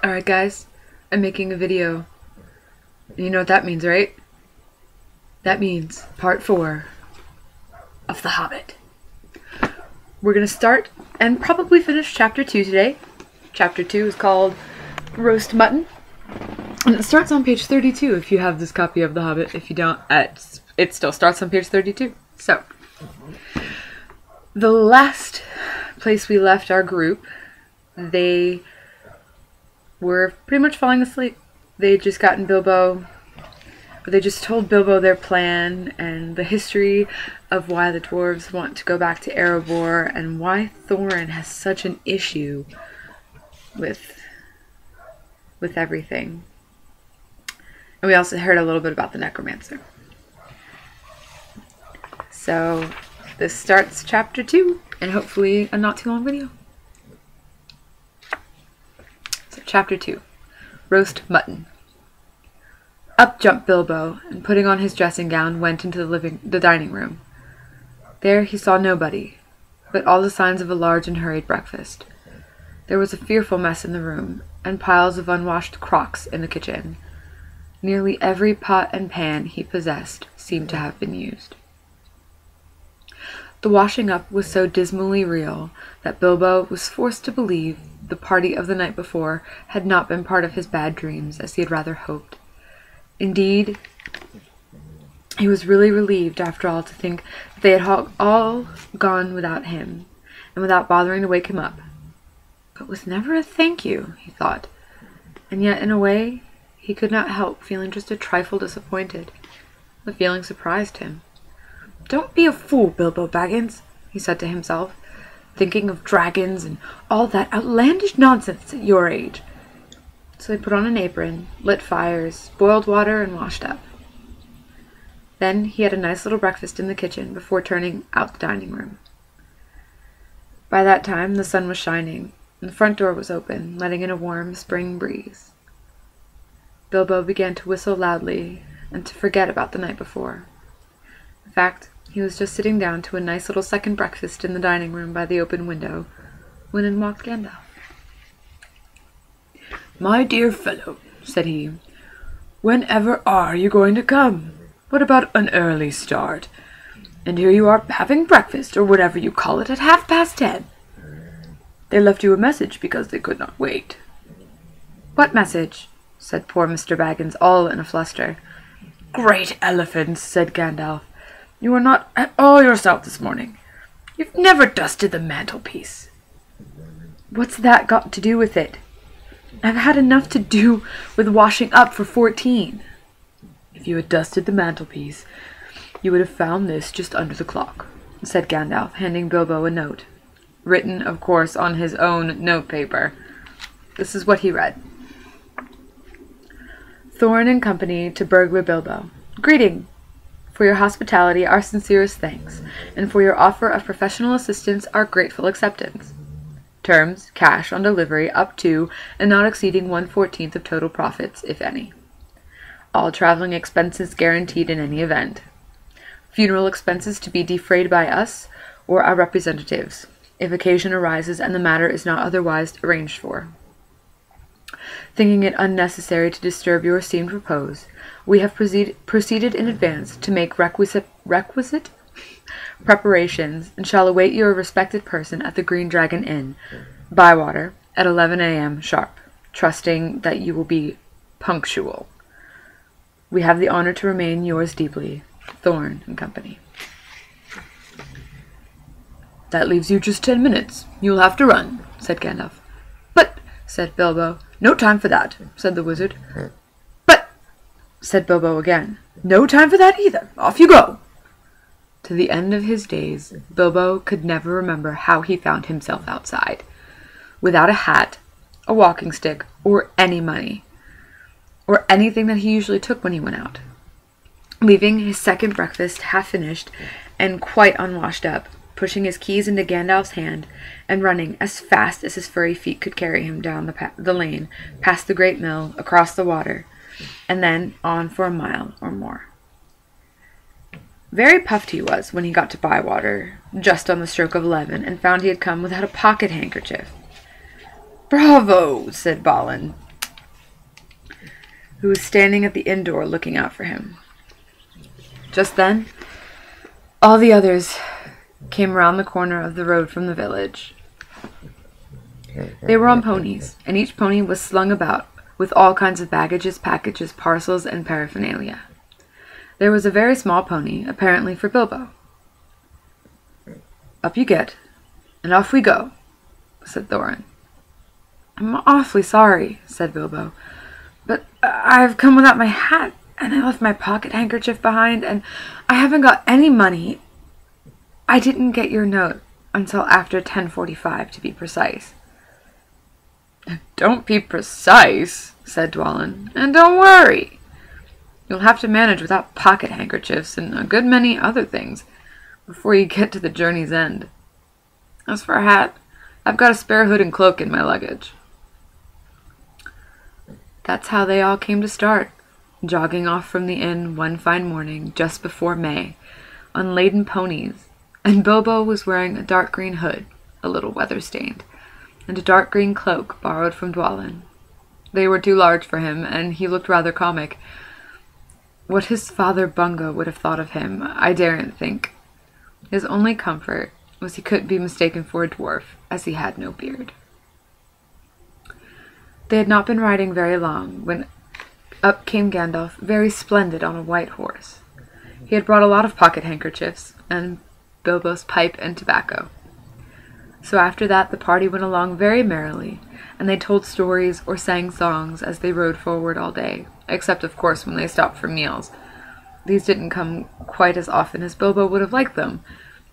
Alright guys, I'm making a video. You know what that means, right? That means part 4 of The Hobbit. We're gonna start and probably finish chapter 2 today. Chapter 2 is called Roast Mutton. And it starts on page 32 if you have this copy of The Hobbit. If you don't, it still starts on page 32. So, the last place we left our group, they were pretty much falling asleep. They had just gotten Bilbo, they just told Bilbo their plan and the history of why the dwarves want to go back to Erebor and why Thorin has such an issue with everything. And we also heard a little bit about the necromancer. So this starts chapter 2 and hopefully a not too long video. So chapter 2, Roast Mutton. Up jumped Bilbo, and putting on his dressing gown, went into the dining room. There he saw nobody, but all the signs of a large and hurried breakfast. There was a fearful mess in the room, and piles of unwashed crocks in the kitchen. Nearly every pot and pan he possessed seemed to have been used. The washing up was so dismally real that Bilbo was forced to believe the party of the night before had not been part of his bad dreams, as he had rather hoped. Indeed, he was really relieved after all to think that they had all gone without him, and without bothering to wake him up. But with never a thank you, he thought, and yet in a way he could not help feeling just a trifle disappointed. The feeling surprised him. "Don't be a fool, Bilbo Baggins," he said to himself, "thinking of dragons and all that outlandish nonsense at your age." So he put on an apron, lit fires, boiled water, and washed up. Then he had a nice little breakfast in the kitchen before turning out the dining room. By that time the sun was shining, and the front door was open, letting in a warm spring breeze. Bilbo began to whistle loudly and to forget about the night before. In fact, he was just sitting down to a nice little second breakfast in the dining room by the open window, when in walked Gandalf. "My dear fellow," said he, "whenever are you going to come? What about an early start? And here you are having breakfast, or whatever you call it, at 10:30. They left you a message because they could not wait." "What message?" said poor Mr. Baggins, all in a fluster. "Great elephants," said Gandalf. "You are not at all yourself this morning. You've never dusted the mantelpiece." "What's that got to do with it? I've had enough to do with washing up for 14. "If you had dusted the mantelpiece, you would have found this just under the clock," said Gandalf, handing Bilbo a note, written, of course, on his own notepaper. This is what he read. "Thorin and Company to Burglar Bilbo. Greeting! For your hospitality, our sincerest thanks, and for your offer of professional assistance, our grateful acceptance. Terms, cash on delivery up to and not exceeding 1/14 of total profits, if any. All traveling expenses guaranteed in any event. Funeral expenses to be defrayed by us or our representatives, if occasion arises and the matter is not otherwise arranged for. Thinking it unnecessary to disturb your esteemed repose, we have proceeded in advance to make requisite preparations, and shall await your respected person at the Green Dragon Inn, Bywater, at 11 a.m. sharp, trusting that you will be punctual. We have the honor to remain yours deeply, Thorin and Company." "That leaves you just 10 minutes. You'll have to run," said Gandalf. "But," said Bilbo. "No time for that," said the wizard. "But," said Bilbo again. "No time for that either. Off you go." To the end of his days, Bilbo could never remember how he found himself outside, without a hat, a walking stick, or any money, or anything that he usually took when he went out. Leaving his second breakfast half finished and quite unwashed up, pushing his keys into Gandalf's hand, and running as fast as his furry feet could carry him down the lane, past the great mill, across the water, and then on for a mile or more. Very puffed he was when he got to Bywater, just on the stroke of 11, and found he had come without a pocket handkerchief. "Bravo!" said Balin. who was standing at the inn door looking out for him. Just then, all the others came round the corner of the road from the village. They were on ponies, and each pony was slung about with all kinds of baggages, packages, parcels, and paraphernalia. There was a very small pony, apparently for Bilbo. "Up you get, and off we go," said Thorin. "I'm awfully sorry," said Bilbo, "but I've come without my hat, and I left my pocket handkerchief behind, and I haven't got any money. I didn't get your note until after 10:45, to be precise." "Don't be precise," said Dwalin, "and don't worry. You'll have to manage without pocket handkerchiefs and a good many other things before you get to the journey's end. As for a hat, I've got a spare hood and cloak in my luggage." That's how they all came to start, jogging off from the inn one fine morning just before May, on laden ponies, and Bilbo was wearing a dark green hood, a little weather-stained, and a dark green cloak borrowed from Dwalin. They were too large for him, and he looked rather comic. What his father Bunga would have thought of him, I daren't think. His only comfort was he couldn't be mistaken for a dwarf, as he had no beard. They had not been riding very long when up came Gandalf, very splendid on a white horse. He had brought a lot of pocket handkerchiefs, and Bilbo's pipe and tobacco. So after that the party went along very merrily, and they told stories or sang songs as they rode forward all day, except of course when they stopped for meals. These didn't come quite as often as Bilbo would have liked them,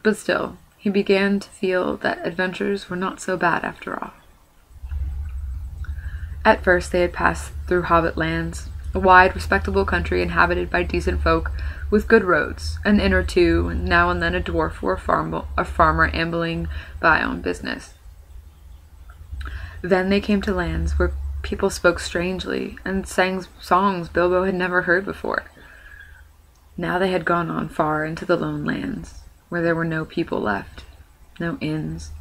but still, he began to feel that adventures were not so bad after all. At first they had passed through Hobbit lands, a wide, respectable country inhabited by decent folk, with good roads, an inn or two, and now and then a dwarf or a farmer ambling by on business. Then they came to lands where people spoke strangely, and sang songs Bilbo had never heard before. Now they had gone on far into the lone lands, where there were no people left, no inns,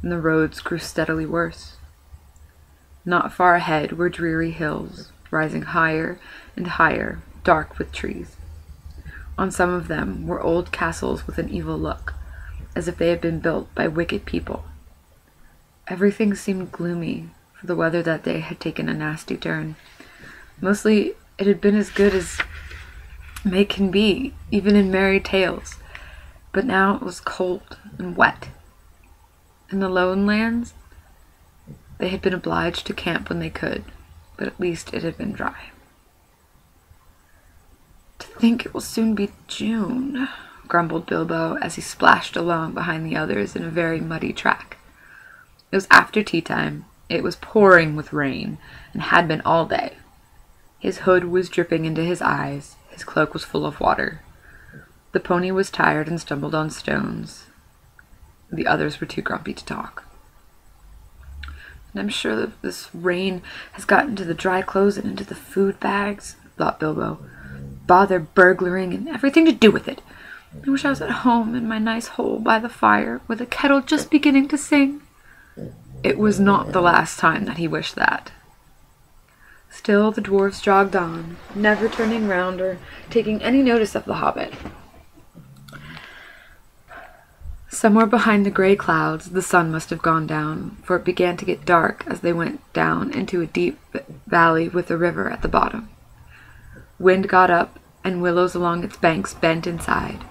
and the roads grew steadily worse. Not far ahead were dreary hills, rising higher and higher, dark with trees. On some of them were old castles with an evil look, as if they had been built by wicked people. Everything seemed gloomy, for the weather that day had taken a nasty turn. Mostly it had been as good as May can be, even in merry tales, but now it was cold and wet. In the lone lands, they had been obliged to camp when they could, but at least it had been dry. "To think it will soon be June," grumbled Bilbo as he splashed along behind the others in a very muddy track. It was after tea time. It was pouring with rain, and had been all day. His hood was dripping into his eyes, his cloak was full of water. The pony was tired and stumbled on stones. The others were too grumpy to talk. "And I'm sure that this rain has got into the dry clothes and into the food bags," thought Bilbo. "Bother burglaring and everything to do with it. I wish I was at home in my nice hole by the fire, with the kettle just beginning to sing." It was not the last time that he wished that. Still the dwarfs jogged on, never turning round or taking any notice of the hobbit. Somewhere behind the gray clouds the sun must have gone down, for it began to get dark as they went down into a deep valley with a river at the bottom. Wind got up, and willows along its banks bent and sighed.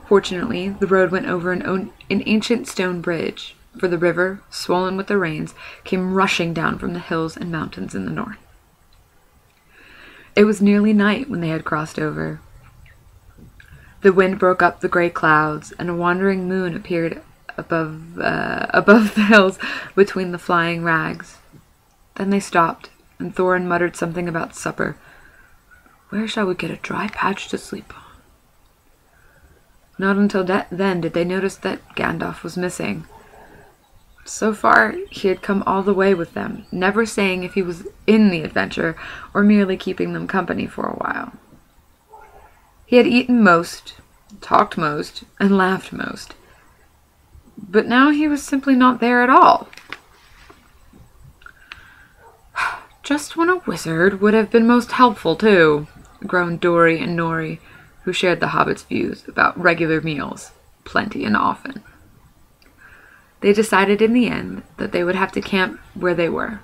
Fortunately, the road went over an ancient stone bridge, for the river, swollen with the rains, came rushing down from the hills and mountains in the north. It was nearly night when they had crossed over. The wind broke up the gray clouds, and a wandering moon appeared above the hills between the flying rags. Then they stopped, and Thorin muttered something about supper. "Where shall we get a dry patch to sleep on?" Not until then did they notice that Gandalf was missing. So far he had come all the way with them, never saying if he was in the adventure or merely keeping them company for a while. He had eaten most, talked most, and laughed most. But now he was simply not there at all. Just when a wizard would have been most helpful, too, groaned Dory and Nori, who shared the hobbit's views about regular meals, plenty and often. They decided in the end that they would have to camp where they were.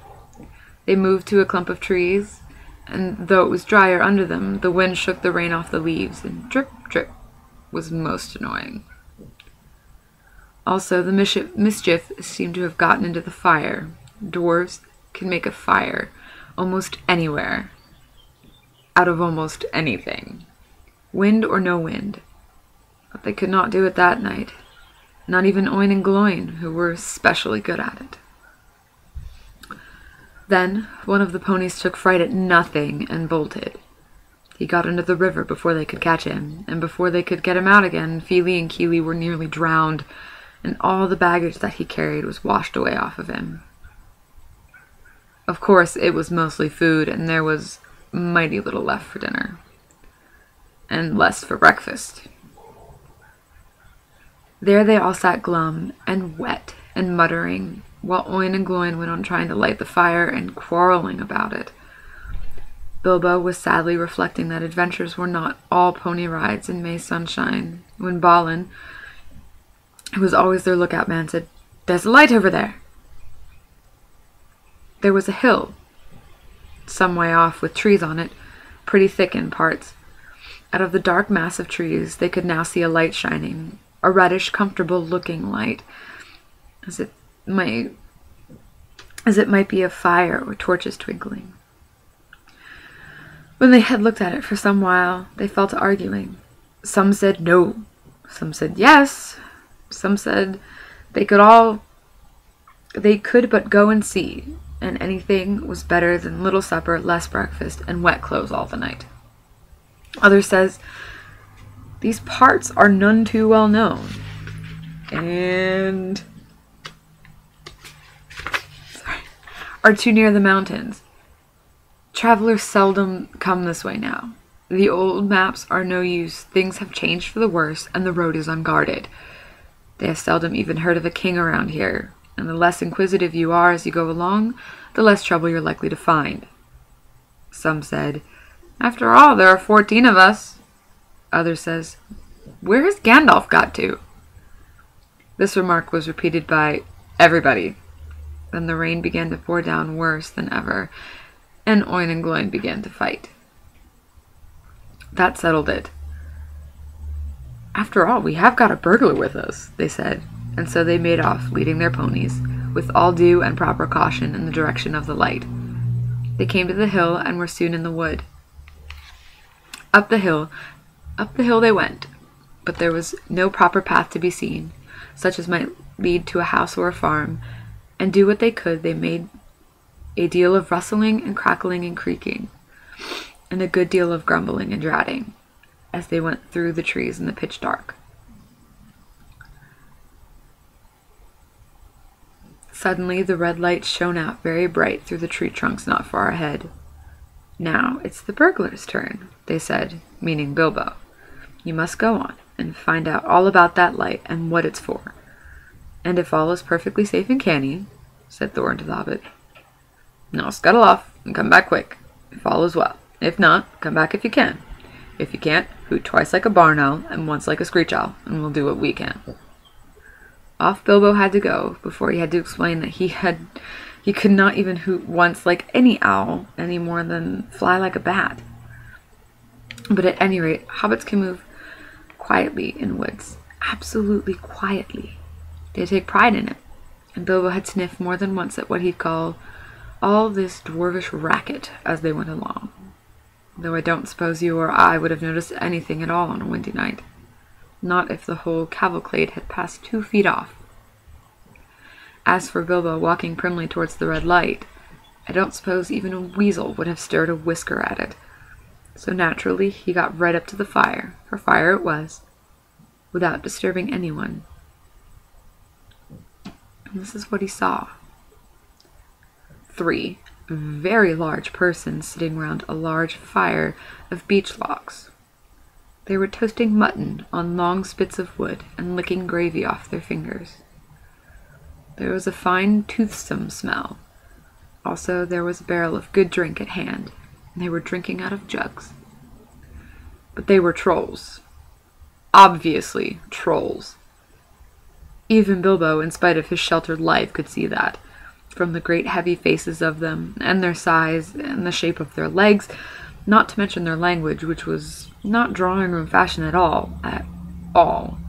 They moved to a clump of trees, and though it was drier under them, the wind shook the rain off the leaves, and drip, drip was most annoying. Also, the mischief seemed to have gotten into the fire. Dwarves can make a fire almost anywhere, out of almost anything, wind or no wind. But they could not do it that night, not even Oin and Gloin, who were especially good at it. Then one of the ponies took fright at nothing and bolted. He got into the river before they could catch him, and before they could get him out again, Feely and Keely were nearly drowned, and all the baggage that he carried was washed away off of him. Of course, it was mostly food, and there was mighty little left for dinner, and less for breakfast. There they all sat glum and wet and muttering, while Oin and Gloin went on trying to light the fire and quarreling about it. Bilbo was sadly reflecting that adventures were not all pony rides in May sunshine, when Balin, who was always their lookout man, said, "There's a light over there." There was a hill, some way off, with trees on it, pretty thick in parts. Out of the dark mass of trees they could now see a light shining, a reddish, comfortable-looking light, as it might be a fire or torches twinkling. When they had looked at it for some while, they fell to arguing. Some said no, some said yes, some said they could but go and see, and anything was better than little supper, less breakfast, and wet clothes all the night. Others says, these parts are none too well known, and are too near the mountains. Travelers seldom come this way now. The old maps are no use, things have changed for the worse, and the road is unguarded. They have seldom even heard of a king around here, and the less inquisitive you are as you go along, the less trouble you're likely to find. Some said, after all, there are 14 of us. Others says, where has Gandalf got to? This remark was repeated by everybody. Then the rain began to pour down worse than ever, and Oin and Gloin began to fight. That settled it. After all, we have got a burglar with us, they said, and so they made off, leading their ponies, with all due and proper caution, in the direction of the light. They came to the hill and were soon in the wood. Up the hill they went, but there was no proper path to be seen, such as might lead to a house or a farm, and do what they could, they made a deal of rustling and crackling and creaking, and a good deal of grumbling and dratting, as they went through the trees in the pitch dark. Suddenly the red light shone out very bright through the tree trunks not far ahead. Now it's the burglar's turn, they said, meaning Bilbo. You must go on and find out all about that light and what it's for. And if all is perfectly safe and canny, said Thorin to the Hobbit, now scuttle off and come back quick, if all is well. If not, come back if you can. If you can't, hoot twice like a barn owl and once like a screech owl, and we'll do what we can. Off Bilbo had to go, before he had to explain that he could not even hoot once like any owl, any more than fly like a bat. But at any rate, hobbits can move quietly in woods, absolutely quietly. They take pride in it, and Bilbo had sniffed more than once at what he'd call all this dwarvish racket as they went along, though I don't suppose you or I would have noticed anything at all on a windy night, not if the whole cavalcade had passed 2 feet off. As for Bilbo walking primly towards the red light, I don't suppose even a weasel would have stirred a whisker at it, so naturally he got right up to the fire, for fire it was, without disturbing anyone. And this is what he saw. 3 very large persons sitting round a large fire of beech logs. They were toasting mutton on long spits of wood and licking gravy off their fingers. There was a fine toothsome smell, Also, there was a barrel of good drink at hand, and they were drinking out of jugs. But they were trolls. Obviously, trolls. Even Bilbo, in spite of his sheltered life, could see that, from the great heavy faces of them, and their size, and the shape of their legs, not to mention their language, which was not drawing-room fashion at all. At all.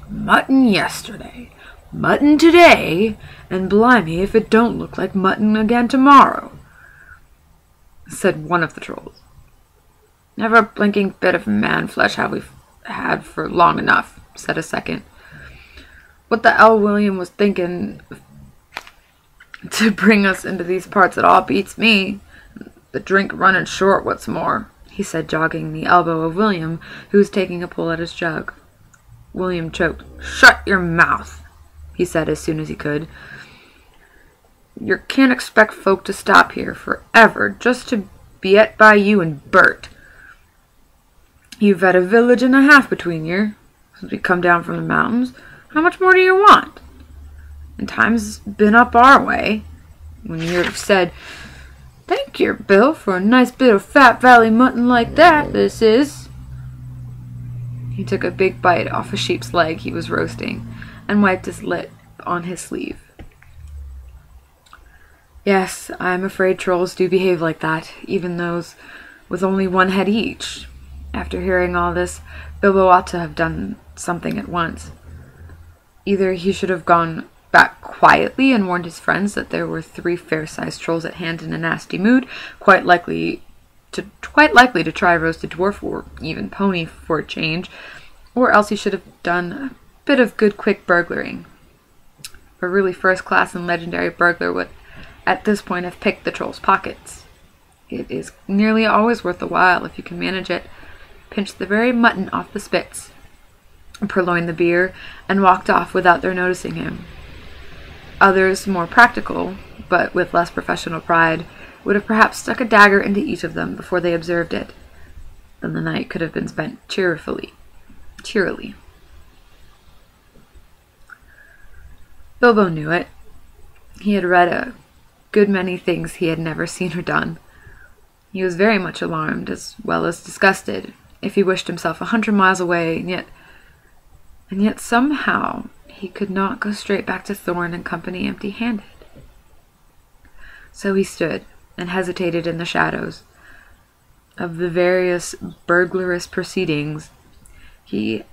Mutton yesterday, mutton today, and blimey if it don't look like mutton again tomorrow, said one of the trolls. Never a blinking bit of man-flesh have we had for long enough, said a second. What the hell William was thinking to bring us into these parts at all beats me. The drink running short, what's more, he said, jogging the elbow of William, who was taking a pull at his jug. William choked. Shut your mouth, he said as soon as he could. You can't expect folk to stop here forever just to be et by you and Bert. You've had a village and a half between you since we come down from the mountains. How much more do you want? And time's been up our way. When you've said, thank you, Bill, for a nice bit of fat valley mutton like that, this is. He took a big bite off a sheep's leg he was roasting and wiped his lip on his sleeve. Yes, I'm afraid trolls do behave like that, even those with only one head each. After hearing all this, Bilbo ought to have done something at once. Either he should have gone back quietly and warned his friends that there were 3 fair-sized trolls at hand in a nasty mood, quite likely to try roast a dwarf or even pony for a change, or else he should have done a bit of good quick burglaring. A really first-class and legendary burglar would at this point have picked the troll's pockets. It is nearly always worth the while if you can manage it. Pinched the very mutton off the spits, purloined the beer, and walked off without their noticing him. Others, more practical, but with less professional pride, would have perhaps stuck a dagger into each of them before they observed it. Then the night could have been spent cheerily. Bilbo knew it. He had read a good many things he had never seen or done. He was very much alarmed, as well as disgusted, if he wished himself 100 miles away, and yet somehow he could not go straight back to Thorn and company empty-handed. So he stood and hesitated in the shadows. Of the various burglarious proceedings he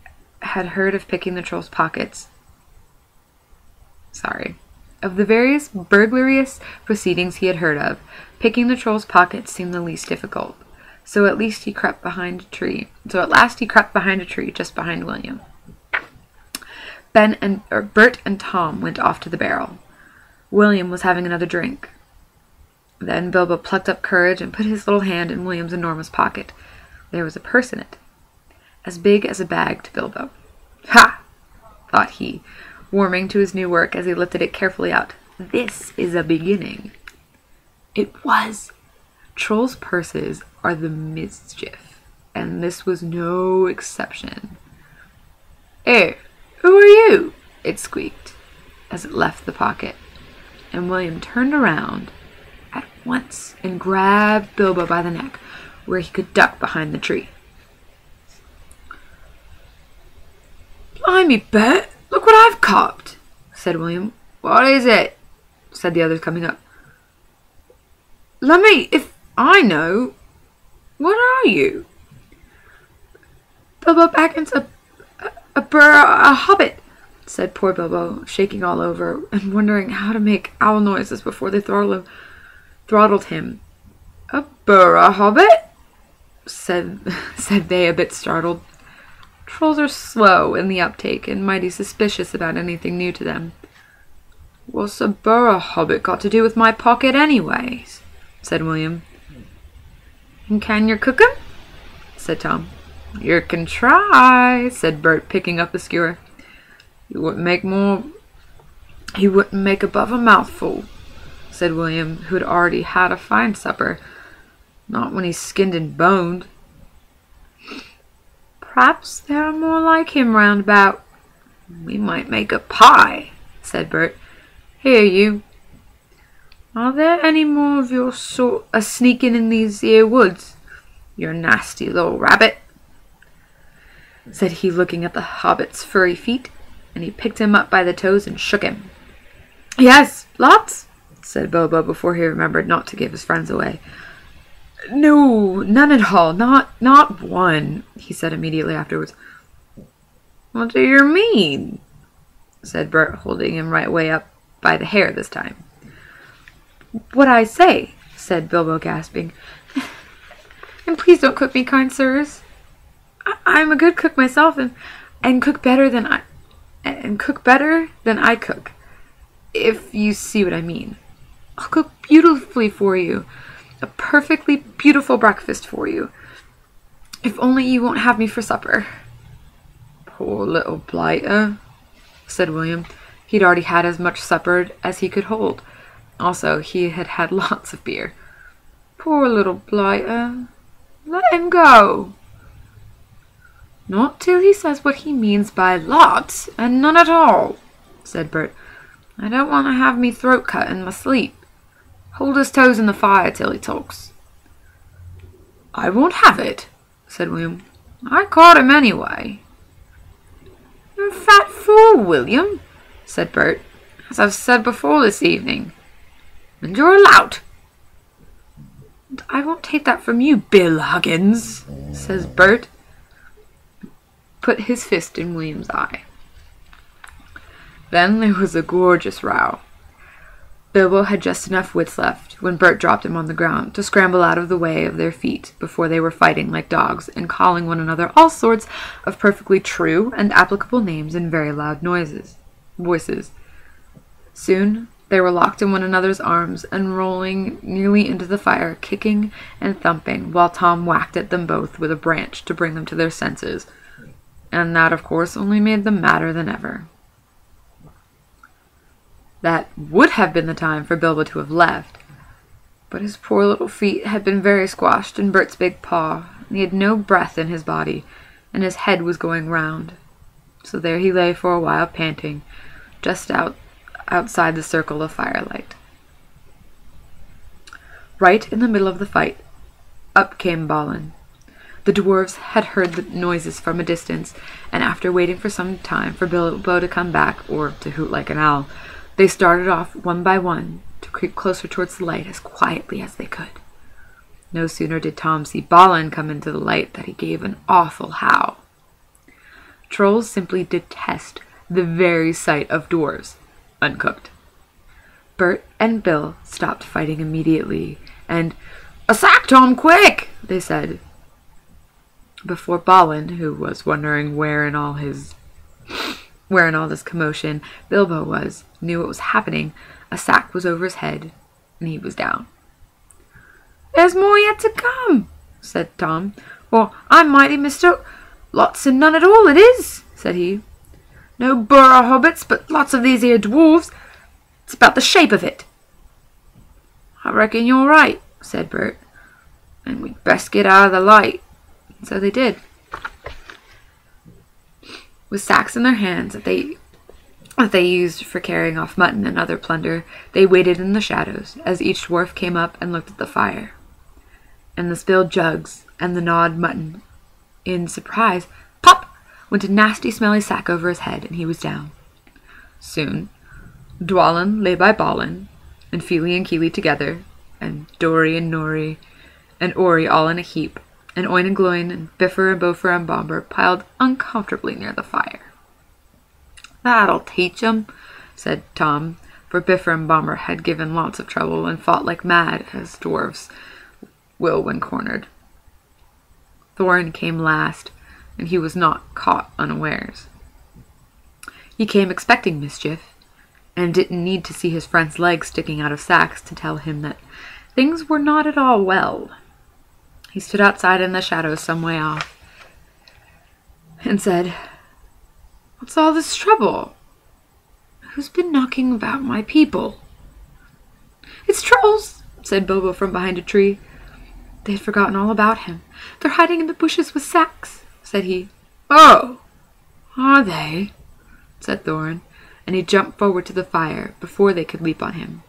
had heard of picking the troll's pockets. Of the various burglarious proceedings he had heard of, picking the troll's pockets seemed the least difficult. So at last he crept behind a tree just behind William. Bert and Tom went off to the barrel. William was having another drink. Then Bilbo plucked up courage and put his little hand in William's enormous pocket. There was a purse in it, as big as a bag to Bilbo. Ha! thought he, warming to his new work as he lifted it carefully out. This is a beginning. It was. Trolls' purses are the mischief, and this was no exception. Who are you? It squeaked as it left the pocket, and William turned around at once and grabbed Bilbo by the neck, where he could duck behind the tree. Blimey, Bert, look what I've copped, said William. What is it? Said the others, coming up. Lummy, if I know. What are you? Bilbo Baggins, a hobbit, said poor Bilbo, shaking all over and wondering how to make owl noises before they throttled him. A hobbit? said they, a bit startled. Trolls are slow in the uptake and mighty suspicious about anything new to them. What's a hobbit got to do with my pocket anyways? Said William. And can you cook 'em? Said Tom. You can try, said Bert, picking up the skewer. He wouldn't make above a mouthful, said William, who had already had a fine supper. Not when he's skinned and boned. Perhaps there are more like him round about. We might make a pie, said Bert. Here, you. Are there any more of your sort a sneaking in these here woods? You nasty little rabbit, said he, looking at the hobbit's furry feet, and he picked him up by the toes and shook him. Yes, lots, said Bilbo before he remembered not to give his friends away. No, none at all, not one, he said immediately afterwards. What do you mean? Said Bert, holding him right way up by the hair this time. What I say, said Bilbo, gasping. And please don't cook me, kind sirs. I'm a good cook myself, and cook better than I cook, if you see what I mean. I'll cook beautifully for you, a perfectly beautiful breakfast for you, if only you won't have me for supper. Poor little blighter, said William. He'd already had as much supper as he could hold. Also, he had had lots of beer. Poor little blighter. Let him go. Not till he says what he means by lots, and none at all, said Bert. I don't want to have me throat cut in my sleep. Hold his toes in the fire till he talks. I won't have it, said William. I caught him anyway. You're a fat fool, William, said Bert, as I've said before this evening. And you're a lout. I won't take that from you, Bill Huggins, says Bert. Put his fist in William's eye. Then there was a gorgeous row. Bilbo had just enough wits left, when Bert dropped him on the ground, to scramble out of the way of their feet before they were fighting like dogs and calling one another all sorts of perfectly true and applicable names in very loud voices. Soon they were locked in one another's arms and rolling nearly into the fire, kicking and thumping, while Tom whacked at them both with a branch to bring them to their senses, and that, of course, only made them madder than ever. That would have been the time for Bilbo to have left, but his poor little feet had been very squashed in Bert's big paw, and he had no breath in his body, and his head was going round. So there he lay for a while, panting, just outside the circle of firelight. Right in the middle of the fight, up came Balin. The dwarves had heard the noises from a distance, and after waiting for some time for Bilbo to come back, or to hoot like an owl, they started off one by one to creep closer towards the light as quietly as they could. No sooner did Tom see Balin come into the light than he gave an awful howl. Trolls simply detest the very sight of dwarves uncooked. Bert and Bill stopped fighting immediately, and, "A sack, Tom, quick!" they said. Before Balin, who was wondering where in all this commotion Bilbo was, knew what was happening, a sack was over his head, and he was down. "There's more yet to come," said Tom. "Well, I'm mighty mistook. Lots and none at all it is," said he. "No burra hobbits, but lots of these here dwarves. It's about the shape of it." "I reckon you're right," said Bert, "and we'd best get out of the light." And so they did. With sacks in their hands that they used for carrying off mutton and other plunder, they waited in the shadows as each dwarf came up and looked at the fire. And the spilled jugs and the gnawed mutton. In surprise, pop! Went a nasty smelly sack over his head, and he was down. Soon, Dwalin lay by Balin, and Fili and Kili together, and Dori and Nori, and Ori all in a heap, and Oin and Gloin, and Bifur and Bofer and Bomber piled uncomfortably near the fire. "That'll teach 'em," said Tom, for Bifur and Bomber had given lots of trouble and fought like mad, as dwarves will when cornered. Thorin came last, and he was not caught unawares. He came expecting mischief, and didn't need to see his friend's legs sticking out of sacks to tell him that things were not at all well. He stood outside in the shadows some way off, and said, "What's all this trouble? Who's been knocking about my people?" "It's trolls," said Bilbo from behind a tree. They had forgotten all about him. "They're hiding in the bushes with sacks," said he. "Oh, are they?" said Thorin, and he jumped forward to the fire before they could leap on him.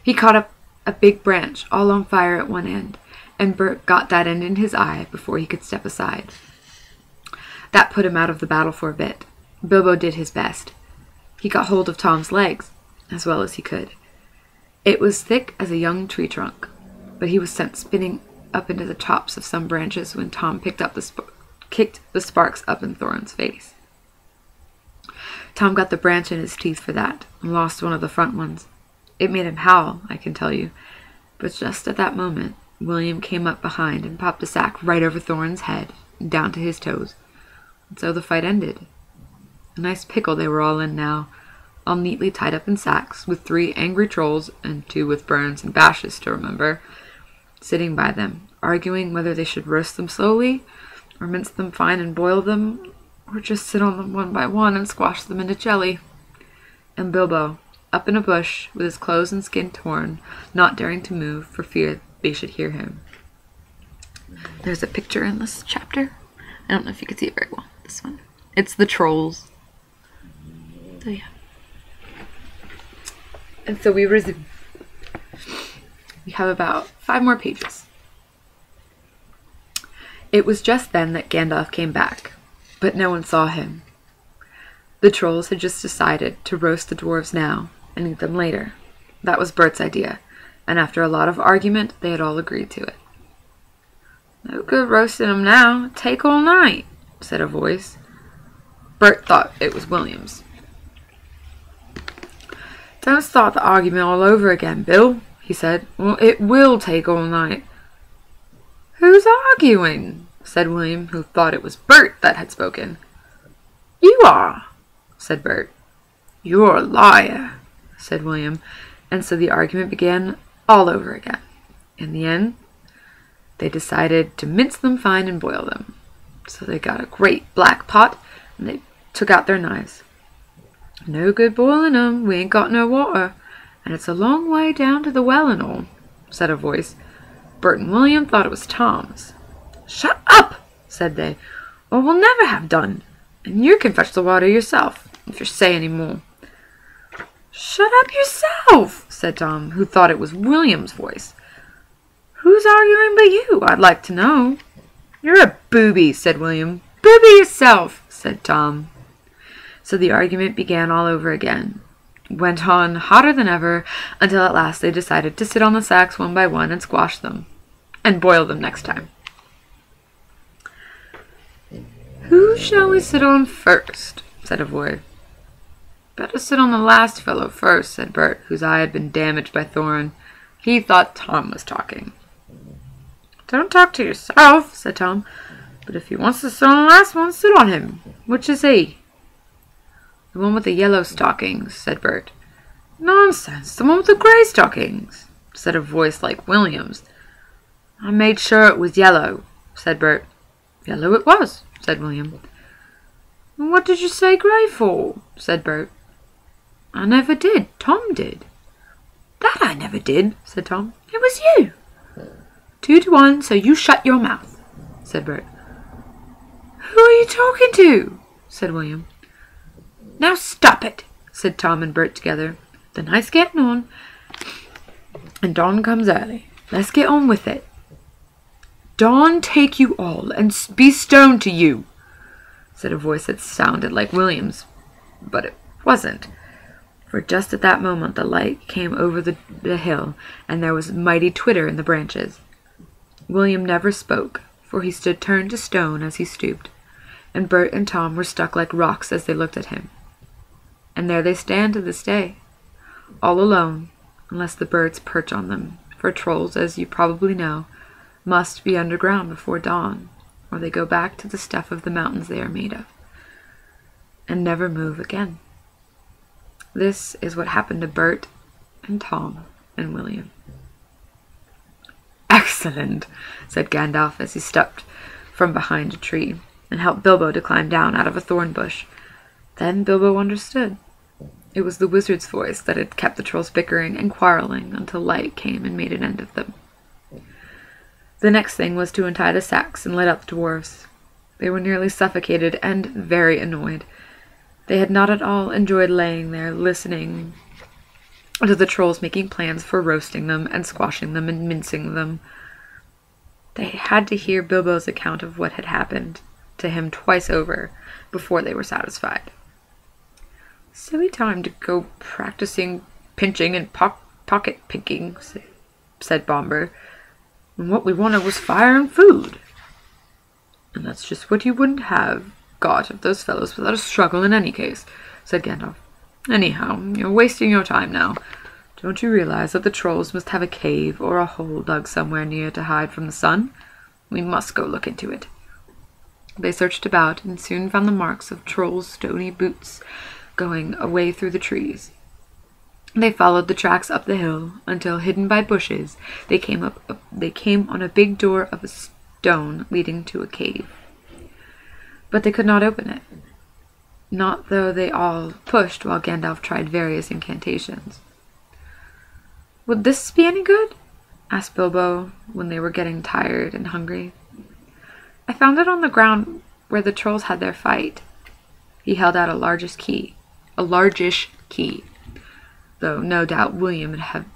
He caught up a big branch all on fire at one end, and Bert got that end in his eye before he could step aside. That put him out of the battle for a bit. Bilbo did his best. He got hold of Tom's legs as well as he could. It was thick as a young tree trunk, but he was sent spinning up into the tops of some branches when Tom kicked the sparks up in Thorin's face. Tom got the branch in his teeth for that, and lost one of the front ones. It made him howl, I can tell you, but just at that moment, William came up behind and popped a sack right over Thorin's head, and down to his toes. And so the fight ended. A nice pickle they were all in now, all neatly tied up in sacks, with 3 angry trolls, and 2 with burns and bashes to remember, sitting by them, arguing whether they should roast them slowly, or mince them fine and boil them, or just sit on them one by one and squash them into jelly. And Bilbo, up in a bush, with his clothes and skin torn, not daring to move for fear they should hear him. There's a picture in this chapter. I don't know if you can see it very well, this one. It's the trolls. So yeah. And so we resume. We have about 5 more pages. It was just then that Gandalf came back, but no one saw him. The trolls had just decided to roast the dwarves now and eat them later. That was Bert's idea, and after a lot of argument, they had all agreed to it. "No good roasting them now. Take all night," said a voice. Bert thought it was William's. "Don't start the argument all over again, Bill," he said. "Well, it will take all night." "Who's arguing?" said William, who thought it was Bert that had spoken. "You are," said Bert. "You're a liar," said William, and so the argument began all over again. In the end, they decided to mince them fine and boil them. So they got a great black pot, and they took out their knives. "No good boiling 'em, we ain't got no water, and it's a long way down to the well and all," said a voice. Bert and William thought it was Tom's. "Shut up," said they, "or we'll never have done, and you can fetch the water yourself, if you say any more." "Shut up yourself," said Tom, who thought it was William's voice. "Who's arguing but you, I'd like to know?" "You're a booby," said William. "Booby yourself," said Tom. So the argument began all over again. Went on hotter than ever, until at last they decided to sit on the sacks one by one and squash them, and boil them next time. "Who shall we sit on first?" said a voice. "Better sit on the last fellow first," said Bert, whose eye had been damaged by Thorin. He thought Tom was talking. "Don't talk to yourself," said Tom. "But if he wants to sit on the last one, sit on him. Which is he?" "The one with the yellow stockings," said Bert. "Nonsense, the one with the grey stockings," said a voice like William's. "I made sure it was yellow," said Bert. "Yellow it was," said William. "What did you say grey for?" said Bert. "I never did. Tom did." "That I never did," said Tom. "It was you." 2 to 1, so you shut your mouth," said Bert. "Who are you talking to?" said William. "Now stop it," said Tom and Bert together. "The night's getting on, and dawn comes early. Let's get on with it." "Dawn take you all, and be stoned to you," said a voice that sounded like William's, but it wasn't. For just at that moment the light came over the hill, and there was a mighty twitter in the branches. William never spoke, for he stood turned to stone as he stooped, and Bert and Tom were stuck like rocks as they looked at him. And there they stand to this day, all alone, unless the birds perch on them, for trolls, as you probably know, must be underground before dawn, or they go back to the stuff of the mountains they are made of, and never move again. This is what happened to Bert and Tom and William. "Excellent," said Gandalf as he stepped from behind a tree and helped Bilbo to climb down out of a thorn bush. Then Bilbo understood. It was the wizard's voice that had kept the trolls bickering and quarreling until light came and made an end of them. The next thing was to untie the sacks and let out the dwarves. They were nearly suffocated and very annoyed. They had not at all enjoyed laying there listening to the trolls making plans for roasting them and squashing them and mincing them. They had to hear Bilbo's account of what had happened to him twice over before they were satisfied. "Silly time to go practicing pinching and pocket picking," said Bomber. "And what we wanted was fire and food." "And that's just what you wouldn't have got of those fellows without a struggle in any case," said Gandalf. "Anyhow, you're wasting your time now. Don't you realize that the trolls must have a cave or a hole dug somewhere near to hide from the sun? We must go look into it." They searched about and soon found the marks of trolls' stony boots going away through the trees. They followed the tracks up the hill until, hidden by bushes, they came on a big door of a stone leading to a cave. But they could not open it, not though they all pushed while Gandalf tried various incantations. "Would this be any good?" asked Bilbo when they were getting tired and hungry. "I found it on the ground where the trolls had their fight." He held out a largish key, though no doubt William would have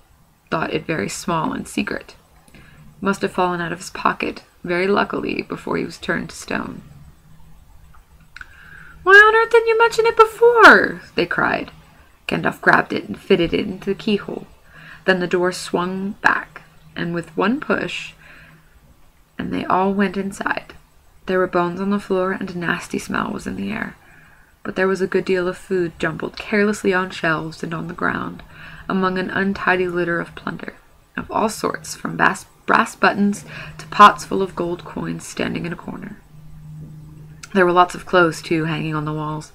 thought it very small and secret. It must have fallen out of his pocket, very luckily, before he was turned to stone. "Why on earth didn't you mention it before?" they cried. Gandalf grabbed it and fitted it into the keyhole. Then the door swung back, and with one push, and they all went inside. There were bones on the floor, and a nasty smell was in the air. But there was a good deal of food jumbled carelessly on shelves and on the ground, among an untidy litter of plunder, of all sorts, from brass buttons to pots full of gold coins standing in a corner. There were lots of clothes, too, hanging on the walls,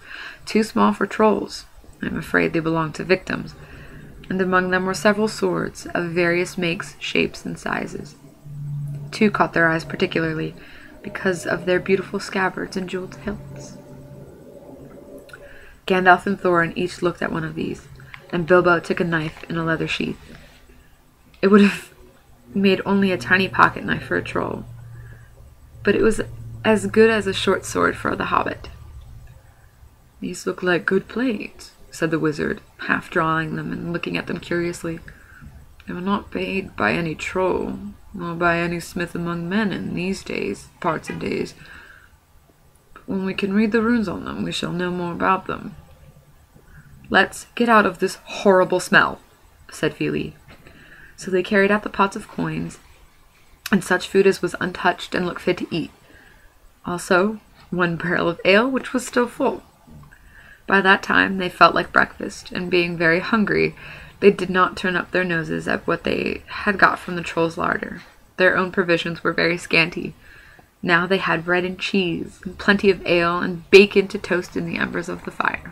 too small for trolls. I'm afraid they belonged to victims, and among them were several swords of various makes, shapes, and sizes. Two caught their eyes particularly, because of their beautiful scabbards and jeweled hilts. Gandalf and Thorin each looked at one of these, and Bilbo took a knife in a leather sheath. It would have made only a tiny pocket knife for a troll, but it was as good as a short sword for the hobbit. "These look like good plates," said the wizard, half drawing them and looking at them curiously. "They were not made by any troll, nor by any smith among men in these parts and days. But when we can read the runes on them, we shall know more about them." "Let's get out of this horrible smell," said Fili. So they carried out the pots of coins, and such food as was untouched and looked fit to eat. Also, one barrel of ale, which was still full. By that time they felt like breakfast, and being very hungry, they did not turn up their noses at what they had got from the troll's larder. Their own provisions were very scanty. Now they had bread and cheese, and plenty of ale, and bacon to toast in the embers of the fire.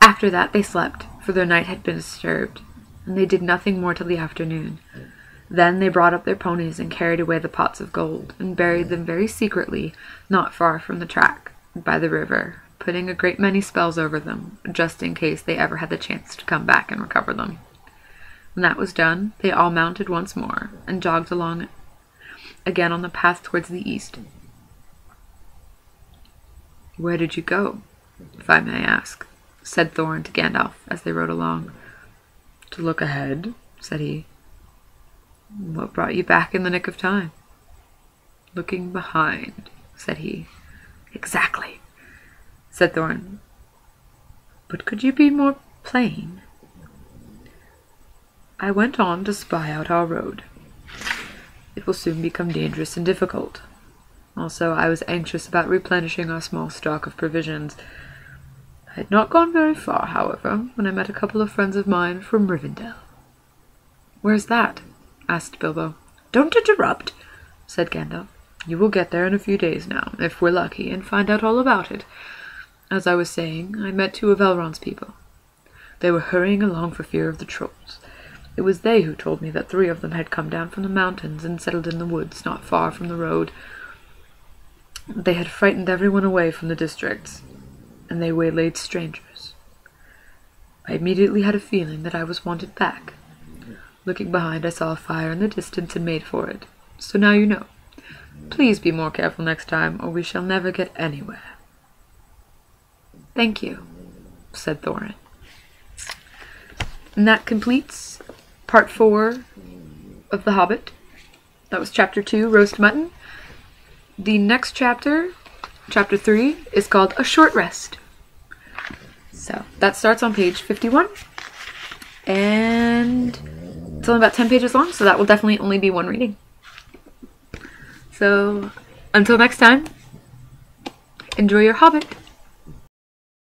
After that they slept, for their night had been disturbed, and they did nothing more till the afternoon. Then they brought up their ponies and carried away the pots of gold, and buried them very secretly, not far from the track, by the river, putting a great many spells over them, just in case they ever had the chance to come back and recover them. When that was done, they all mounted once more, and jogged along again on the path towards the east. "Where did you go, if I may ask?" said Thorin to Gandalf as they rode along. "To look ahead," said he. "What brought you back in the nick of time?" "Looking behind," said he. "Exactly," said Thorin. "But could you be more plain?" "I went on to spy out our road. It will soon become dangerous and difficult. Also, I was anxious about replenishing our small stock of provisions. I had not gone very far, however, when I met a couple of friends of mine from Rivendell." "Where's that?" asked Bilbo. "Don't interrupt," said Gandalf. "You will get there in a few days now, if we're lucky, and find out all about it. As I was saying, I met two of Elrond's people. They were hurrying along for fear of the trolls. It was they who told me that 3 of them had come down from the mountains and settled in the woods not far from the road. They had frightened everyone away from the districts, and they waylaid strangers. I immediately had a feeling that I was wanted back. Looking behind, I saw a fire in the distance and made for it. So now you know. Please be more careful next time, or we shall never get anywhere." "Thank you," said Thorin. And that completes part 4 of The Hobbit. That was chapter 2, Roast Mutton. The next chapter, chapter 3, is called A Short Rest. So that starts on page 51. And it's only about 10 pages long, so that will definitely only be one reading. So until next time, enjoy your Hobbit.